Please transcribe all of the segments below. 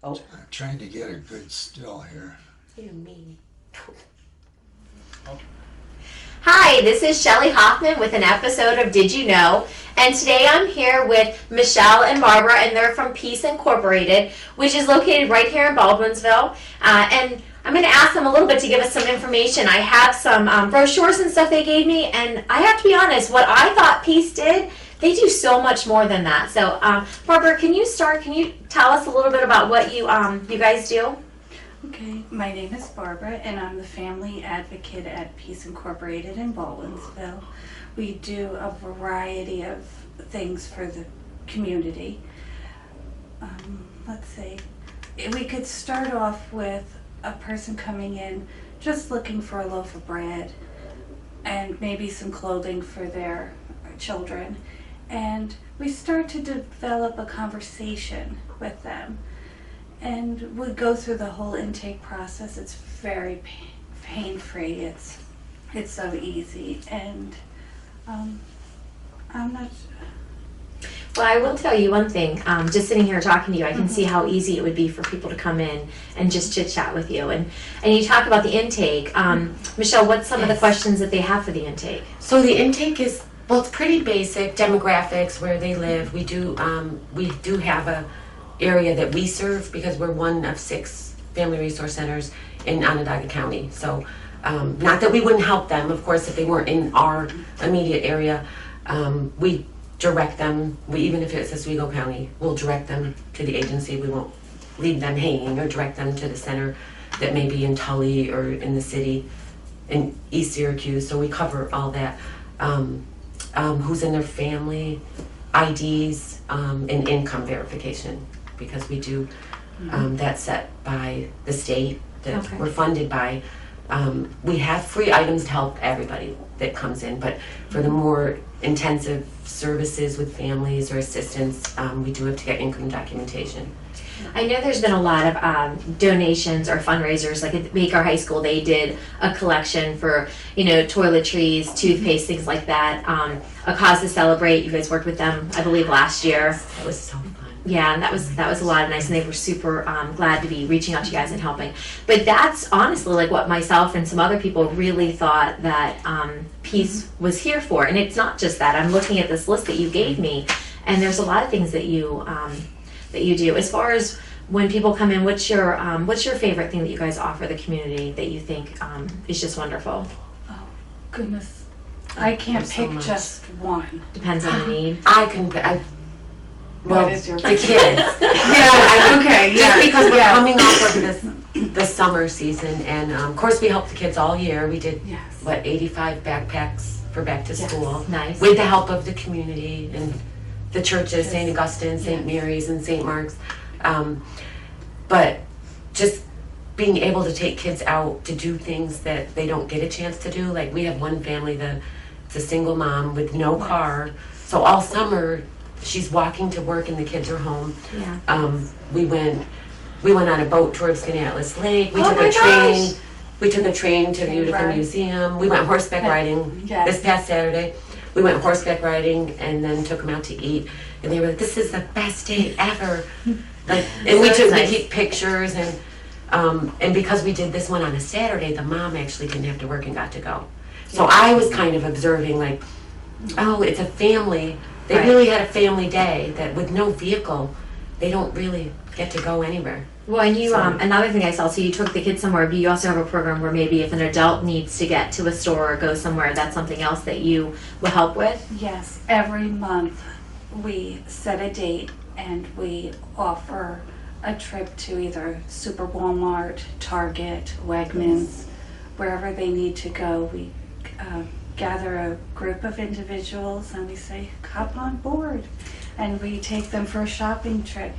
Oh. I'm trying to get a good still here. You're mean. Hi, this is Shelly Hoffman with an episode of Did You Know? And today I'm here with Michelle and Barbara, and they're from PAC Incorporated, which is located right here in Baldwinsville. And I'm going to ask them a little bit to give us some information. I have some brochures and stuff they gave me, and I have to be honest, what I thought PAC did, they do so much more than that. So, Barbara, can you start? Can you tell us a little bit about what you guys do? Okay, my name is Barbara, and I'm the family advocate at PAC Incorporated in Baldwinsville. We do a variety of things for the community. Let's see, we could start off with a person coming in just looking for a loaf of bread and maybe some clothing for their children. And we start to develop a conversation with them. And we go through the whole intake process. It's very pain-free. It's so easy, and I'm not. Well, I will tell you one thing. Just sitting here talking to you, I can see how easy it would be for people to come in and just chit chat with you. And you talk about the intake. Michelle, what's some of the questions that they have for the intake? So the intake is, well, it's pretty basic. Demographics, where they live. We do have a area that we serve because we're one of 6 family resource centers in Onondaga County. So not that we wouldn't help them, of course, if they weren't in our immediate area. We direct them, even if it's Oswego County, we'll direct them to the agency. We won't leave them hanging or direct them to the center that may be in Tully or in the city in East Syracuse. So we cover all that. Who's in their family, IDs, and income verification, because we do that set by the state that we're funded by. We have free items to help everybody that comes in, but for the more intensive services with families or assistance, we do have to get income documentation. I know there's been a lot of donations or fundraisers. Like at Baker High School, they did a collection for, toiletries, toothpaste, things like that. A Cause to Celebrate. You guys worked with them, I believe, last year. That was so fun. Yeah, and that was a lot of nice, and they were super glad to be reaching out to you guys and helping. But that's honestly like what myself and some other people really thought that PAC was here for. And it's not just that. I'm looking at this list that you gave me, and there's a lot of things that you do. As far as when people come in, what's your favorite thing that you guys offer the community that you think is just wonderful? Oh goodness, I can't pick just one. Depends on the need. Well, What is your the kids. Okay, Just because we're coming off of the summer season, and of course we help the kids all year. We did 85 backpacks for back to school, Nice. with the help of the community and the churches, St. Augustine, St. Mary's, and St. Mark's. But just being able to take kids out to do things that they don't get a chance to do. Like we have one family it's a single mom with no car, so all summer she's walking to work and the kids are home. Yeah. We went on a boat towards Ganatlas Lake. We took a train to the Utica Museum. We went horseback riding this past Saturday. We went horseback riding and then took them out to eat. And they were like, "This is the best day ever." And we keep pictures, and because we did this one on a Saturday, the mom actually didn't have to work and got to go. So I was kind of observing, like, oh, it's a family. They really had a family day that with no vehicle, they don't really get to go anywhere. Well, and you, another thing I saw, so you took the kids somewhere, but you also have a program where maybe if an adult needs to get to a store or go somewhere, that's something else that you will help with? Yes, every month we set a date and we offer a trip to either Super Walmart, Target, Wegmans, wherever they need to go. We gather a group of individuals and we say, hop on board, and we take them for a shopping trip.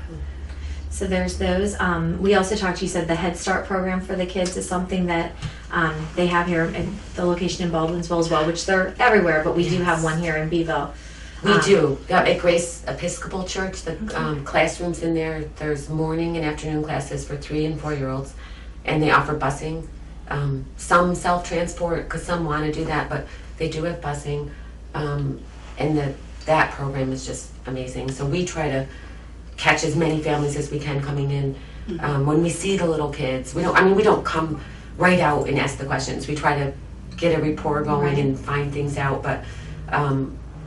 So there's those. We also talked, you said the Head Start program for the kids is something that they have here in the location in Baldwinsville as well, which they're everywhere, but we do have one here in Beeville. We do. At Grace Episcopal Church, the classrooms in there, there's morning and afternoon classes for 3 and 4-year-olds, and they offer busing. Some self-transport, because some want to do that, but they do have busing. And that program is just amazing. So we try to catch as many families as we can coming in When we see the little kids, we don't come right out and ask the questions. We try to get a rapport going and find things out, but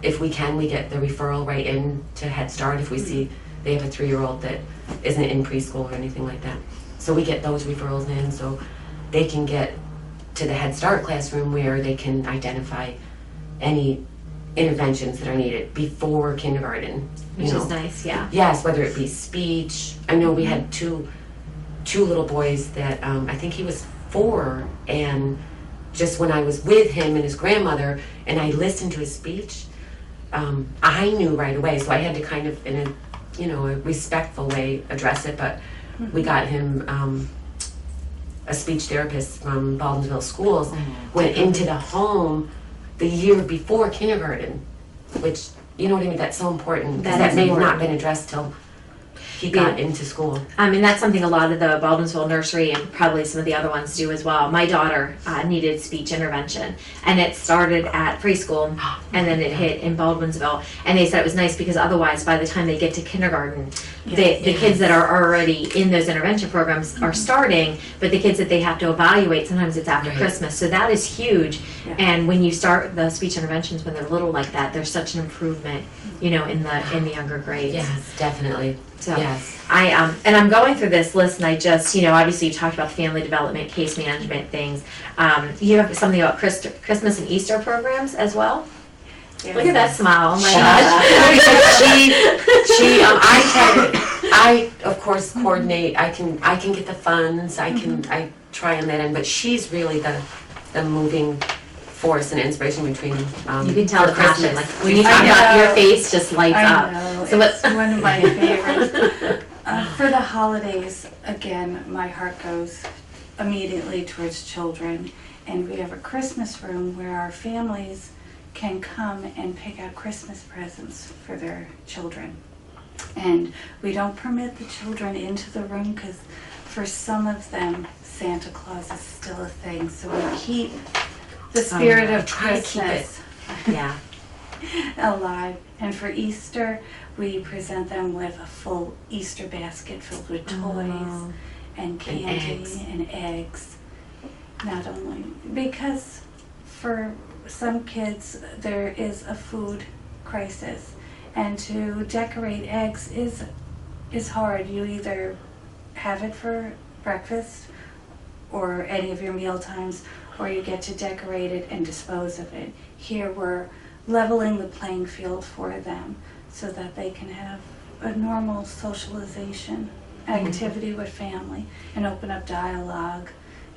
if we can, we get the referral right in to Head Start if we see they have a 3-year-old that isn't in preschool or anything like that. So we get those referrals in so they can get to the Head Start classroom where they can identify any interventions that are needed before kindergarten. Which is nice, yeah. Yes, whether it be speech. I know we had two little boys that I think he was 4, and just when I was with him and his grandmother and I listened to his speech, I knew right away. So I had to kind of, in a respectful way, address it. But we got him a speech therapist from Baldwinsville Schools. Went into the home the year before kindergarten, which, you know what I mean, that's so important, because that may have not been addressed till he got into school. I mean, that's something a lot of the Baldwinsville nursery and probably some of the other ones do as well. My daughter needed speech intervention, and it started at preschool, and then it hit in Baldwinsville. And they said it was nice because otherwise, by the time they get to kindergarten, the kids that are already in those intervention programs are starting, but the kids that they have to evaluate, sometimes it's after Christmas. So that is huge. Yeah. And when you start the speech interventions when they're little like that, there's such an improvement, in the younger grades. Yes, definitely. So yes. and I'm going through this list, and I just, obviously you talked about the family development, case management things. You have something about Christmas and Easter programs as well. Yeah. Look at that smile! Oh my gosh. I of course coordinate. I can get the funds. I try on that end, but she's really the moving force and inspiration between. You can tell the passion. Like when you I talk about know. your face, just lights I up. know, So it's one of my favorites. For the holidays, again, my heart goes immediately towards children. And we have a Christmas room where our families can come and pick out Christmas presents for their children. And we don't permit the children into the room because for some of them, Santa Claus is still a thing. So we keep the spirit of try to keep Christmas Yeah. alive. And for Easter, we present them with a full Easter basket filled with toys and candy and eggs. Not only because for some kids there is a food crisis, and to decorate eggs is hard. You either have it for breakfast or any of your meal times, or you get to decorate it and dispose of it. Here we're leveling the playing field for them so that they can have a normal socialization activity with family and open up dialogue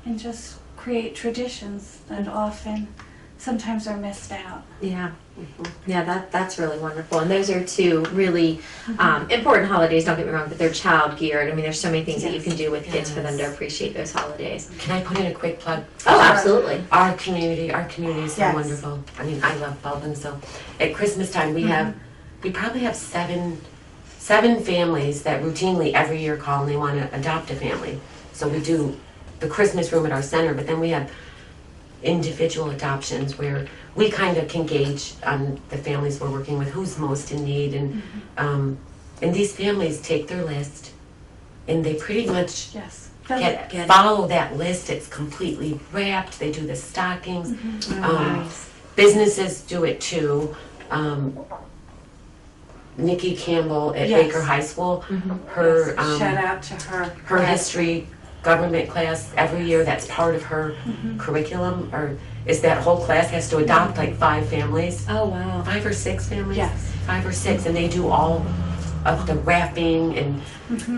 and just create traditions that often sometimes are missed out. Yeah. Yeah, that's really wonderful. And those are two really important holidays, don't get me wrong, but they're child geared. I mean, there's so many things that you can do with kids for them to appreciate those holidays. Can I put in a quick plug? Oh, absolutely. Our community is so Yes. wonderful. I mean, I love Baldwin. So at Christmas time, we probably have seven families that routinely every year call and they want to adopt a family. So we do the Christmas room at our center, but then we have individual adoptions where we kind of can gauge on the families we're working with who's most in need, and these families take their list and they pretty much Yes. follow that list. It's completely wrapped. They do the stockings. Nice. Businesses do it too. Nikki Campbell at Yes. Baker High School, her Shout out to her. her Yes. history government class every year, that's part of her curriculum, or is that whole class has to adopt like 5 families, Oh, wow. 5 or 6 families. Yes. 5 or 6, and they do all of the wrapping and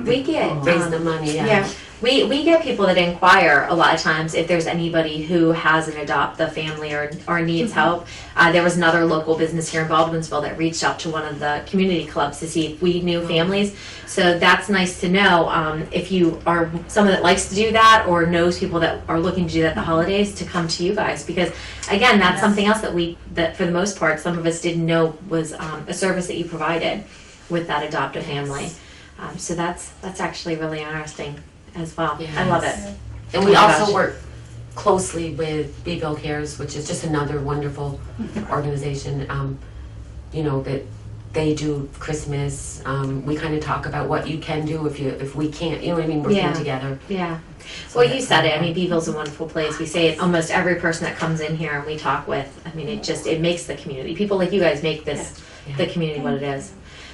We get raise the money. Yeah, we get people that inquire a lot of times if there's anybody who has an adopt the family or needs help. There was another local business here in Baldwinsville that reached out to one of the community clubs to see if we knew families. So that's nice to know. If you are someone that likes to do that or knows people that are looking to do that at the holidays, to come to you guys, because again, that's something else that for the most part some of us didn't know was a service that you provided with that adoptive family. So that's actually really interesting as well. I love it. And we Oh my also gosh. work closely with Beeville Cares, which is just another wonderful organization. That they do Christmas. We kind of talk about what you can do if we can't, you know what I mean, working Yeah. together. Yeah. So Well, you that's said it. I fun. mean, Beeville's a wonderful place. We say it almost every person that comes in here and we talk with. I mean, it makes the community. People like you guys make this Yeah. the community what it is.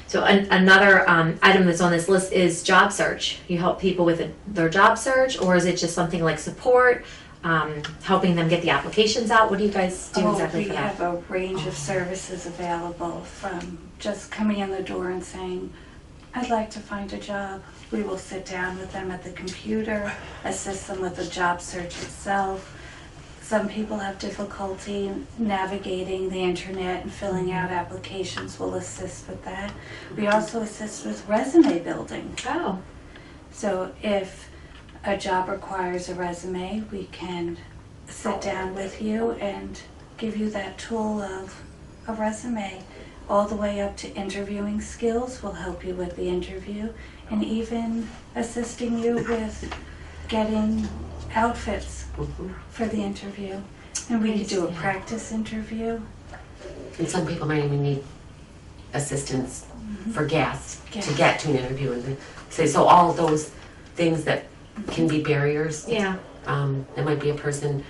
So another item that's on this list is job search. You help people with their job search, or is it just something like support, helping them get the applications out? What do you guys do exactly for We that? have a range of services available, from just coming in the door and saying, I'd like to find a job. We will sit down with them at the computer, assist them with the job search itself. Some people have difficulty navigating the internet and filling out applications. We'll assist with that. We also assist with resume building. Oh, So if a job requires a resume, we can sit down with you and give you that tool of a resume. All the way up to interviewing skills, we'll help you with the interview, and even assisting you with getting outfits Mhm. for the interview. And we could do a Nice. practice interview. And some people might even need assistance for gas to Gas. get to an interview. And so all those things that can be barriers. yeah. There might be a person,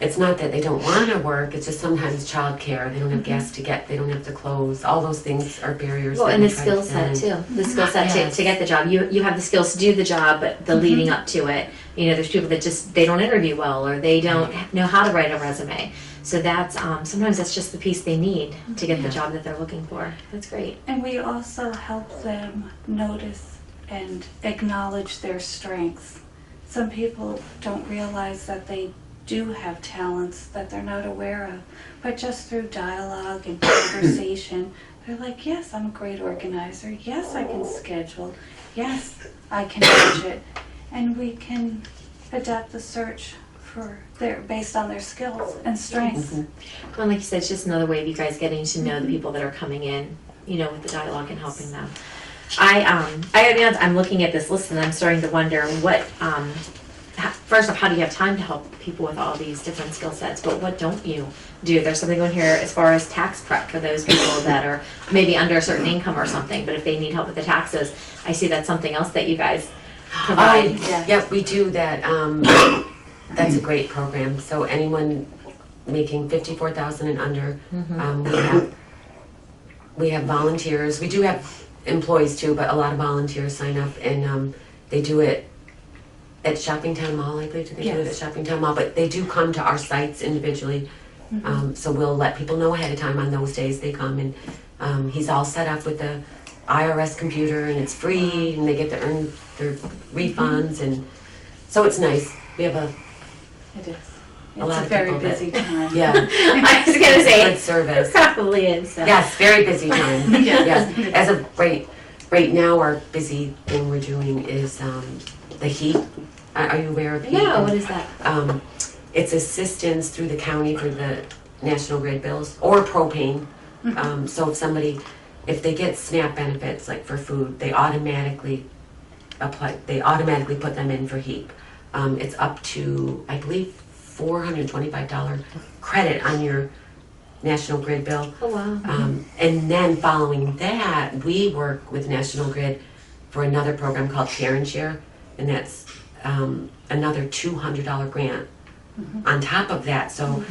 it's not that they don't want to work, it's just sometimes childcare, they don't have gas to get, they don't have the clothes, all those things are barriers. Well, that and we the try to skill fill set in. too. The skill set Yes. to get the job. You have the skills to do the job, but the leading up to it. You know, there's people that just they don't interview well, or they don't know how to write a resume. So that's sometimes that's just the piece they need to get the Yeah. job that they're looking for. That's great. And we also help them notice and acknowledge their strengths. Some people don't realize that they do have talents that they're not aware of, but just through dialogue and conversation, they're like, yes, I'm a great organizer. Yes, I can schedule. Yes, I can budget. And we can adapt the search for based on their skills and strengths. Mhm. Well, like you said, it's just another way of you guys getting to know the people that are coming in. You know, with the dialogue and helping them. I gotta be honest, I'm looking at this list and I'm starting to wonder what. First off, how do you have time to help people with all these different skill sets? But what don't you do? There's something on here as far as tax prep for those people that are maybe under a certain income or something. But if they need help with the taxes, I see that's something else that you guys provide. Yep, we do that. That's a great program. So anyone making 54,000 and under, we have volunteers. We do have employees too, but a lot of volunteers sign up, and they do it at Shoppingtown Mall. I believe they do it at Shoppingtown Mall, but they do come to our sites individually. So we'll let people know ahead of time on those days they come, and he's all set up with the IRS computer, and it's free, and they get to earn their refunds, and so it's nice. We have It is. A lot It's a of very people that- busy time. yeah, I was gonna say good it service. probably is. So. Yes, very busy time. Yeah. Yes, as of right now, our busy thing we're doing is the heat. Are you aware of heat? No, what is that? It's assistance through the county for the National Grid bills or propane. So if they get SNAP benefits, like for food, they automatically put them in for heat. It's up to, I believe, $425 credit on your National Grid bill. Oh wow. And then following that, we work with National Grid for another program called Care and Share, and that's another $200 grant on top of that. So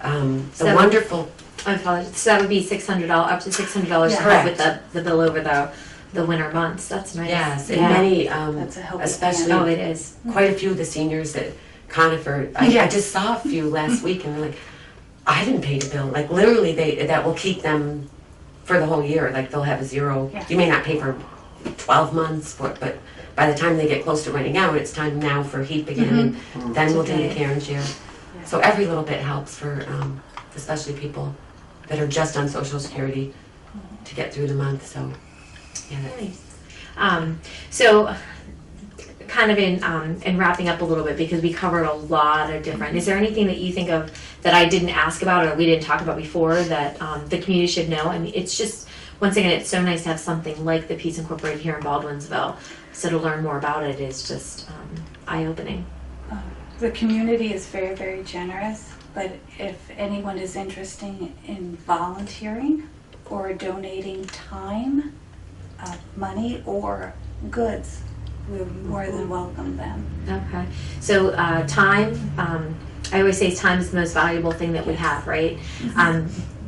the So- wonderful, I apologize. So that would be $600, up to $600 to Yeah. help with the bill over the winter months. That's nice. yes, and Yeah. many, That's a helping especially Oh, it is. quite a few of the seniors that Conifer, I just saw a few last week, and they're like, I didn't pay the bill. Like literally, that will keep them for the whole year. Like they'll have a zero. Yeah. You may not pay for 12 months for it, but by the time they get close to running out, it's time now for heat again, and then we'll do the Care and Share. So every little bit helps for, especially people that are just on Social Security to get through the month. So yeah, Nice. So kind of in wrapping up a little bit, because we covered a lot of different, is there anything that you think of that I didn't ask about or we didn't talk about before that the community should know? I mean, it's just, once again, it's so nice to have something like the Peace Incorporated here in Baldwinsville. So to learn more about it is just eye-opening. The community is very, very generous, but if anyone is interested in volunteering or donating time, money, or goods, we more than welcome them. Okay. So time, I always say time is the most valuable thing that we have, right?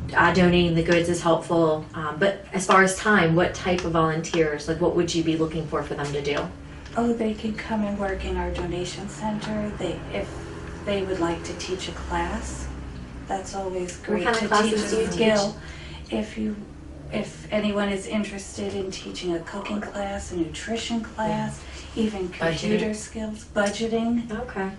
Donating the goods is helpful, but as far as time, what type of volunteers, like what would you be looking for them to do? Oh, they can come and work in our donation center. If they would like to teach a class, that's always great. What kind of classes do you a skill. If anyone is interested in teaching a cooking class, a nutrition class, even computer skills, budgeting. Okay.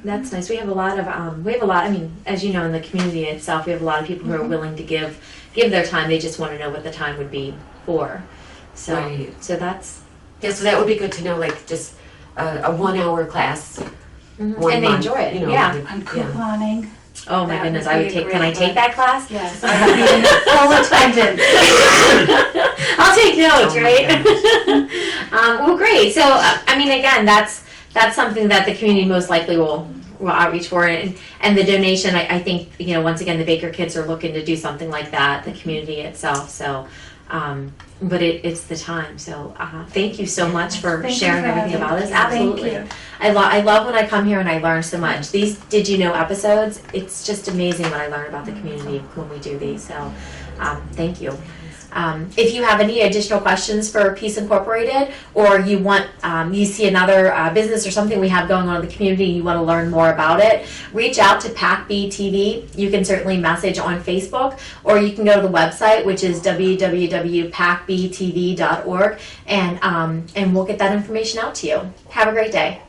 That's nice. We have a lot of, I mean, as you know, in the community itself, we have a lot of people who are willing to give their time. They just want to know what the time would be for. So, Right. so that's, Yeah, so that would be good to know, like just a 1 hour class. One and they month, enjoy it. you know, Yeah. like, On couponing. Oh my That goodness, would I be would a take, great can I take one. that class? Yes, I would be in full attendance. I'll take notes, Oh my right? Well, great. So, I mean, again, that's something that the community most likely will outreach for, and the donation. I think, you know, once again, the Baker kids are looking to do something like that. The community itself. So, but it's the time. So, thank you so much for Thank you sharing for everything having about us. me. Absolutely. Thank you. I love when I come here and I learn so much. These Did You Know episodes, it's just amazing what I learn about the community when we do these. So, thank you. If you have any additional questions for Peace Incorporated, or you want, you see another business or something we have going on in the community, you want to learn more about it, reach out to PAC-B TV. You can certainly message on Facebook, or you can go to the website, which is www.pacbtv.org, and we'll get that information out to you. Have a great day.